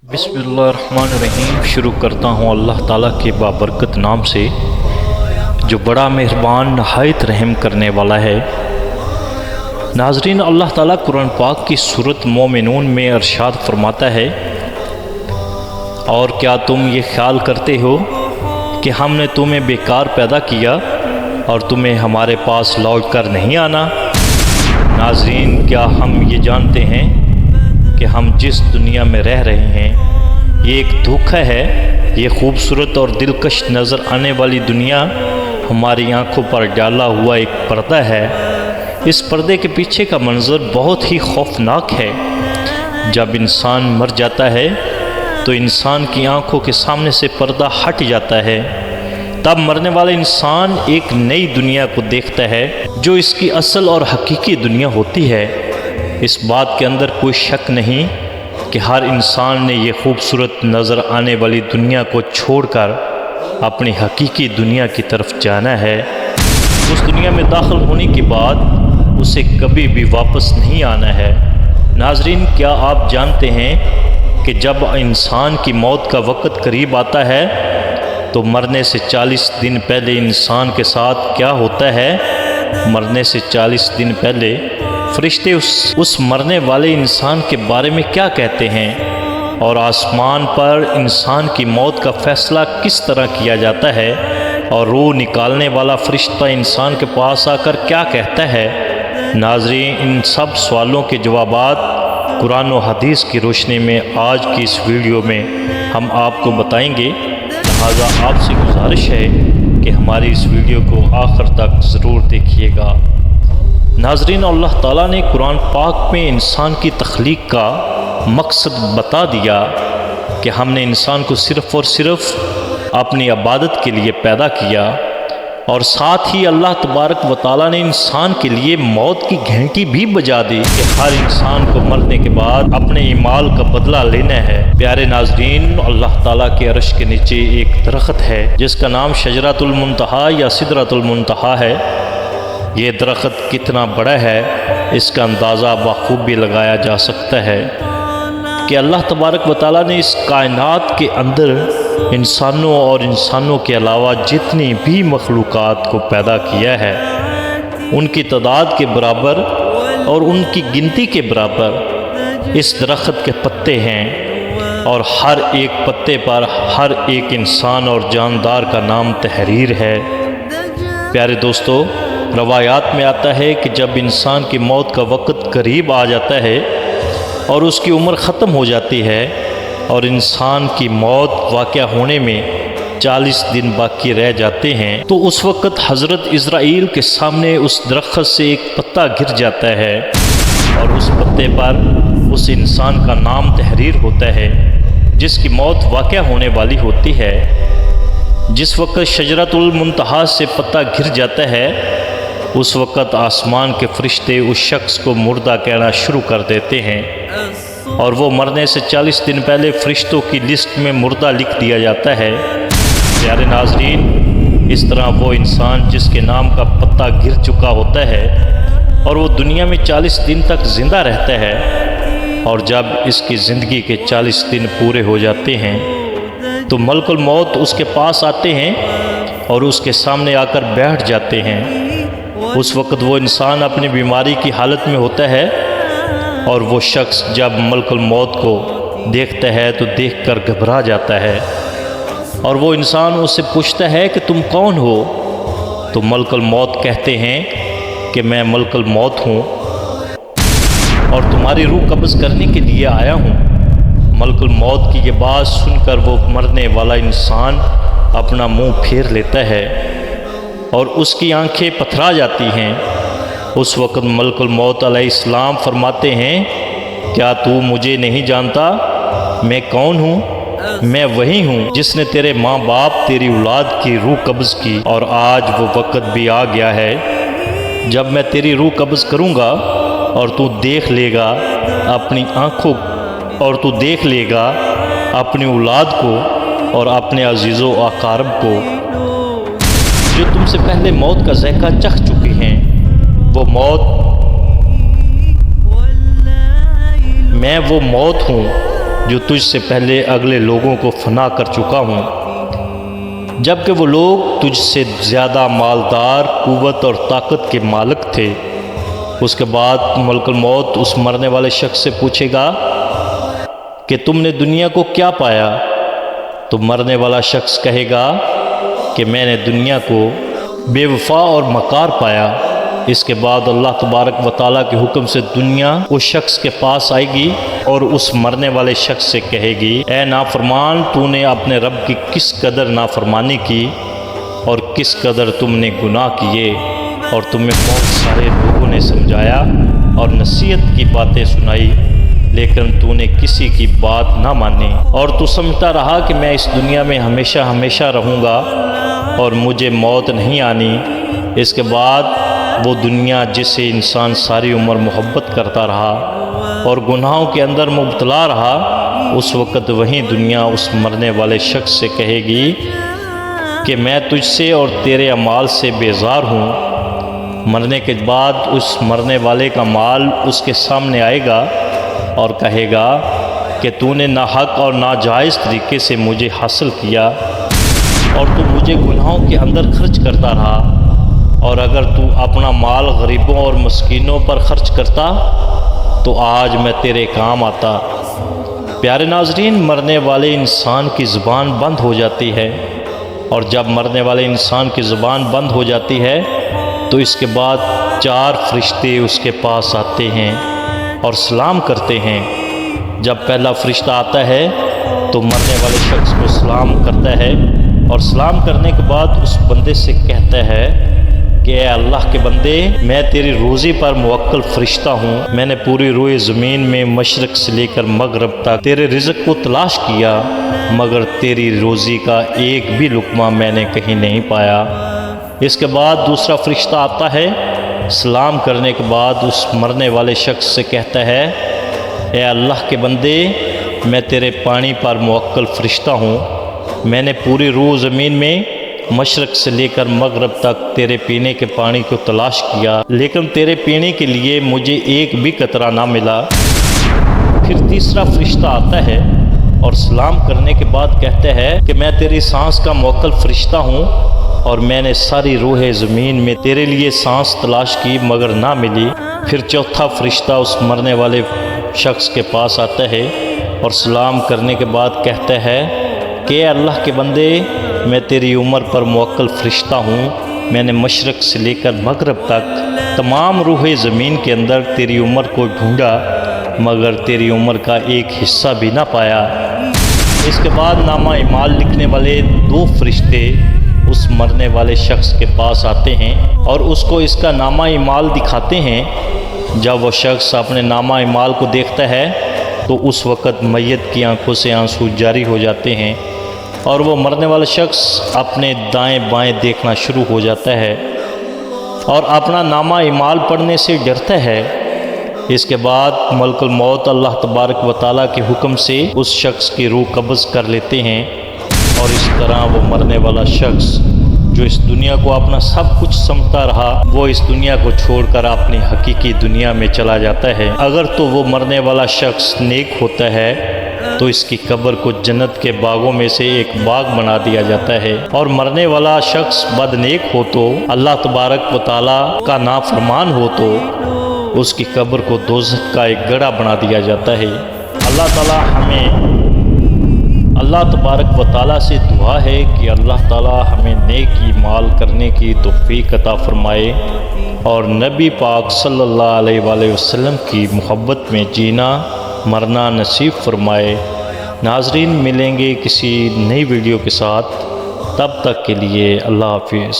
बिस्मिल्लाहिर्रहमानिर्रहीम। शुरू करता हूँ अल्लाह ताला के बाबरकत नाम से जो बड़ा मेहरबान नहायत रहम करने वाला है। नाज़रीन, अल्लाह ताला कुरान पाक की सूरत मोमिनून में इरशाद फरमाता है, और क्या तुम ये ख्याल करते हो कि हमने तुम्हें बेकार पैदा किया और तुम्हें हमारे पास लौट कर नहीं आना। नाज़रीन, क्या हम ये जानते हैं कि हम जिस दुनिया में रह रहे हैं ये एक धोखा है। ये खूबसूरत और दिलकश नज़र आने वाली दुनिया हमारी आंखों पर डाला हुआ एक पर्दा है। इस पर्दे के पीछे का मंज़र बहुत ही खौफनाक है। जब इंसान मर जाता है तो इंसान की आंखों के सामने से पर्दा हट जाता है। तब मरने वाला इंसान एक नई दुनिया को देखता है जो इसकी असल और हकीकी दुनिया होती है। इस बात के अंदर कोई शक नहीं कि हर इंसान ने ये खूबसूरत नज़र आने वाली दुनिया को छोड़कर अपनी हकीकी दुनिया की तरफ जाना है। उस दुनिया में दाखिल होने के बाद उसे कभी भी वापस नहीं आना है। नाज़रीन, क्या आप जानते हैं कि जब इंसान की मौत का वक़्त करीब आता है तो मरने से 40 दिन पहले इंसान के साथ क्या होता है? मरने से 40 दिन पहले फरिश्ते उस मरने वाले इंसान के बारे में क्या कहते हैं, और आसमान पर इंसान की मौत का फ़ैसला किस तरह किया जाता है, और रूह निकालने वाला फरिश्ता इंसान के पास आकर क्या कहता है। नाज़रीन, इन सब सवालों के जवाबात कुरान और हदीस की रोशनी में आज की इस वीडियो में हम आपको बताएंगे। लिहाजा आपसे गुजारिश है कि हमारी इस वीडियो को आखिर तक ज़रूर देखिएगा। नाज़रीन, अल्लाह ताला ने कुरान पाक में इंसान की तख्लीक का मकसद बता दिया कि हमने इंसान को सिर्फ़ और सिर्फ अपनी इबादत के लिए पैदा किया, और साथ ही अल्लाह तबारक व तआला ने इंसान के लिए मौत की घंटी भी बजा दी कि हर इंसान को मरने के बाद अपने ईमाल का बदला लेना है। प्यारे नाज़रीन, अल्लाह ताला के अर्श के नीचे एक दरख्त है जिसका नाम शजरतुल मुंतहा या सिदरतुल मुंतहा है। ये दरख्त कितना बड़ा है इसका अंदाज़ा बखूबी लगाया जा सकता है कि अल्लाह तबारक व तआला ने इस कायनात के अंदर इंसानों और इंसानों के अलावा जितनी भी मखलूक़ात को पैदा किया है उनकी तादाद के बराबर और उनकी गिनती के बराबर इस दरख्त के पत्ते हैं, और हर एक पत्ते पर हर एक इंसान और जानदार का नाम तहरीर है। प्यारे दोस्तों, रवायात में आता है कि जब इंसान की मौत का वक़्त करीब आ जाता है और उसकी उम्र ख़त्म हो जाती है और इंसान की मौत वाक़या होने में 40 दिन बाकी रह जाते हैं, तो उस वक़्त हज़रत इज़राइल के सामने उस दरख्त से एक पत्ता गिर जाता है और उस पत्ते पर उस इंसान का नाम तहरीर होता है जिसकी मौत वाक़या होने वाली होती है। जिस वक़्त शजरतुल मुंतहा से पत्ता गिर जाता है उस वक़्त आसमान के फरिश्ते उस शख्स को मुर्दा कहना शुरू कर देते हैं, और वो मरने से 40 दिन पहले फरिश्तों की लिस्ट में मुर्दा लिख दिया जाता है। प्यारे नाज़रीन, इस तरह वो इंसान जिसके नाम का पत्ता गिर चुका होता है और वो दुनिया में 40 दिन तक ज़िंदा रहता है, और जब इसकी ज़िंदगी के 40 दिन पूरे हो जाते हैं तो मलकुल मौत उसके पास आते हैं और उसके सामने आकर बैठ जाते हैं। उस वक़्त वो इंसान अपनी बीमारी की हालत में होता है, और वो शख्स जब मलकुल मौत को देखता है तो देखकर घबरा जाता है, और वो इंसान उससे पूछता है कि तुम कौन हो? तो मलकुल मौत कहते हैं कि मैं मलकुल मौत हूँ और तुम्हारी रूह कब्ज़ करने के लिए आया हूँ। मलकुल मौत की ये बात सुनकर वो मरने वाला इंसान अपना मुँह फेर लेता है और उसकी आंखें पथरा जाती हैं। उस वक़्त मलकुल मौत अलैहिस्सलाम फरमाते हैं, क्या तू मुझे नहीं जानता? मैं कौन हूँ? मैं वही हूँ जिसने तेरे माँ बाप तेरी औलाद की रूह कब्ज़ की, और आज वो वक़्त भी आ गया है जब मैं तेरी रूह कब्ज़ करूँगा और तू देख लेगा अपनी आँखों और तू देख लेगा अपनी औलाद को और अपने अजीज़ों अकारब को जो तुमसे पहले मौत का ज़ायक़ा चख चुके हैं। वो मौत मैं वो मौत हूँ جو تجھ سے پہلے اگلے لوگوں کو فنا کر چکا ہوں، جبکہ وہ لوگ تجھ سے زیادہ مالدار، قوت اور طاقت کے مالک تھے۔ اس کے بعد ملک الموت اس مرنے والے شخص سے پوچھے گا کہ تم نے دنیا کو کیا پایا؟ تو مرنے والا شخص کہے گا کہ میں نے دنیا کو بے وفا اور مکار پایا۔ اس کے بعد اللہ تبارک و تعالیٰ کے حکم سے دنیا اس شخص کے پاس آئے گی اور اس مرنے والے شخص سے کہے گی، اے نافرمان، تو نے اپنے رب کی کس قدر نافرمانی کی اور کس قدر تم نے گناہ کیے، اور تمہیں بہت سارے لوگوں نے سمجھایا اور نصیحت کی باتیں سنائی، لیکن تو نے کسی کی بات نہ مانی، اور تو سمجھتا رہا کہ میں اس دنیا میں ہمیشہ ہمیشہ رہوں گا اور مجھے موت نہیں آنی۔ اس کے بعد وہ دنیا جسے انسان ساری عمر محبت کرتا رہا اور گناہوں کے اندر مبتلا رہا، اس وقت وہیں دنیا اس مرنے والے شخص سے کہے گی کہ میں تجھ سے اور تیرے اعمال سے بیزار ہوں۔ مرنے کے بعد اس مرنے والے کا مال اس کے سامنے آئے گا اور کہے گا کہ تو نے ناحق اور ناجائز طریقے سے مجھے حاصل کیا اور تو مجھے گناہوں کے اندر خرچ کرتا رہا، اور اگر تو اپنا مال غریبوں اور مسکینوں پر خرچ کرتا تو آج میں تیرے کام آتا۔ پیارے ناظرین، مرنے والے انسان کی زبان بند ہو جاتی ہے، اور جب مرنے والے انسان کی زبان بند ہو جاتی ہے تو اس کے بعد 4 فرشتے اس کے پاس آتے ہیں اور سلام کرتے ہیں۔ جب پہلا فرشتہ آتا ہے تو مرنے والے شخص کو سلام کرتا ہے، اور سلام کرنے کے بعد اس بندے سے کہتا ہے کہ اے اللہ کے بندے، میں تیری روزی پر موکل فرشتہ ہوں۔ میں نے پوری روئے زمین میں مشرق سے لے کر مغرب تک تیرے رزق کو تلاش کیا، مگر تیری روزی کا ایک بھی لقمہ میں نے کہیں نہیں پایا۔ اس کے بعد دوسرا فرشتہ آتا ہے، سلام کرنے کے بعد اس مرنے والے شخص سے کہتا ہے، اے اللہ کے بندے، میں تیرے پانی پر موکل فرشتہ ہوں۔ میں نے پوری روح زمین میں مشرق سے لے کر مغرب تک تیرے پینے کے پانی کو تلاش کیا، لیکن تیرے پینے کے لیے مجھے ایک بھی قطرہ نہ ملا۔ پھر تیسرا فرشتہ آتا ہے اور سلام کرنے کے بعد کہتا ہے کہ میں تیری سانس کا موکل فرشتہ ہوں، اور میں نے ساری روح زمین میں تیرے لیے سانس تلاش کی مگر نہ ملی۔ پھر چوتھا فرشتہ اس مرنے والے شخص کے پاس آتا ہے اور سلام کرنے کے بعد کہتا ہے کہ اے اللہ کے بندے، میں تیری عمر پر موکل فرشتہ ہوں۔ میں نے مشرق سے لے کر مغرب تک تمام روح زمین کے اندر تیری عمر کو ڈھونڈا، مگر تیری عمر کا ایک حصہ بھی نہ پایا۔ اس کے بعد نامہ اعمال لکھنے والے 2 فرشتے اس مرنے والے شخص کے پاس آتے ہیں اور اس کو اس کا نامہ اعمال دکھاتے ہیں۔ جب وہ شخص اپنے نامہ اعمال کو دیکھتا ہے تو اس وقت میت کی آنکھوں سے آنسو جاری ہو جاتے ہیں، اور وہ مرنے والا شخص اپنے دائیں بائیں دیکھنا شروع ہو جاتا ہے اور اپنا نامہ اعمال پڑھنے سے ڈرتا ہے۔ اس کے بعد ملک الموت اللہ تبارک و تعالیٰ کے حکم سے اس شخص کی روح قبض کر لیتے ہیں، اور اس طرح وہ مرنے والا شخص جو اس دنیا کو اپنا سب کچھ سمجھتا رہا، وہ اس دنیا کو چھوڑ کر اپنی حقیقی دنیا میں چلا جاتا ہے۔ اگر تو وہ مرنے والا شخص نیک ہوتا ہے تو اس کی قبر کو جنت کے باغوں میں سے ایک باغ بنا دیا جاتا ہے، اور مرنے والا شخص بد نیک ہو تو اللہ تبارک و تعالیٰ کا نافرمان ہو تو اس کی قبر کو دوزخ کا ایک گڑھا بنا دیا جاتا ہے۔ اللہ تبارک و تعالیٰ سے دعا ہے کہ اللہ تعالیٰ ہمیں نیک اعمال کرنے کی توفیق عطا فرمائے اور نبی پاک صلی اللہ علیہ وآلہ وسلم کی محبت میں جینا مرنا نصیب فرمائے۔ ناظرین، ملیں گے کسی نئی ویڈیو کے ساتھ، تب تک کے لیے اللہ حافظ۔